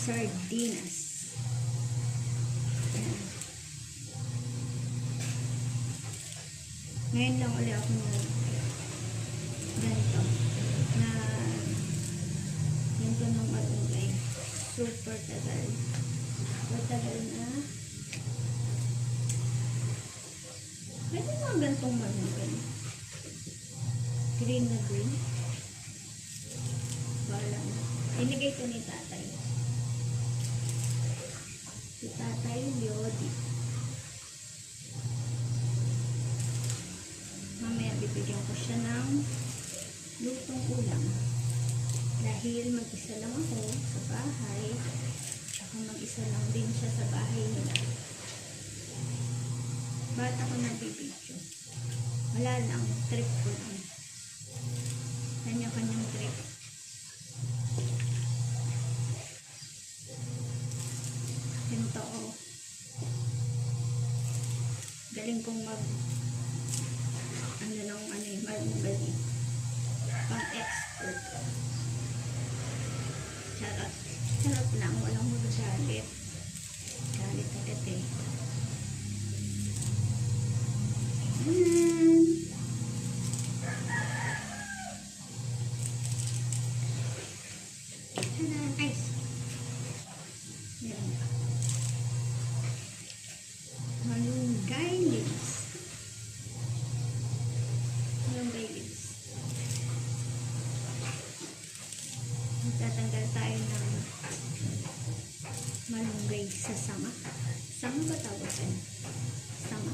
sardinas. Ayan. Ngayon lang ulit ako na ganito. Na ganito ng malunggay. Super tagal. Matagal na. Pwede mga gantong malunggay. Green na green. Wala na. Inigay ko ni tatay. Si tatay Yodi. Mamaya bibigyan ko siya ng lutong ulam. Dahil mag-isa lang ako sa bahay. Tsaka mag-isa lang din siya sa bahay nila. Ba't ako nabibidyo? Wala lang. Trip ko lang. Kanya-kanyang trip. Ganito ako. Galing kong malunggay. Pang-expert. Charot. Charot lang. Walang magalit. Galit agad eh. Ice. Yan. Malunggay leaves. Malunggay leaves. Magtatanggal tayo ng malunggay sa sama. Sama ba tawag yan? Sama.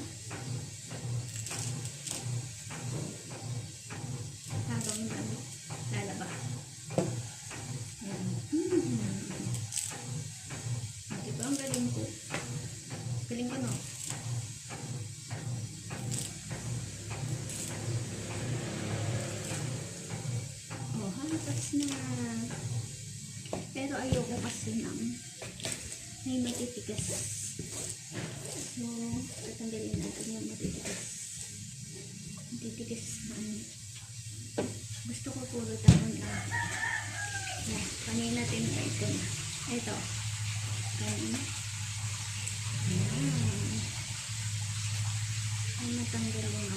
Habang lalaba. Yan. Diba ang galing ko? Galing ko, no? Oh, halos na. Pero ayoko kasi ng may matitigas. So, tatanggalin natin yung matitigas. Matitigas na ano. Gusto ko puro tamon lang. Yan, panin natin ito na. Ito. Ganun. Ayan. Ay, matanggal yung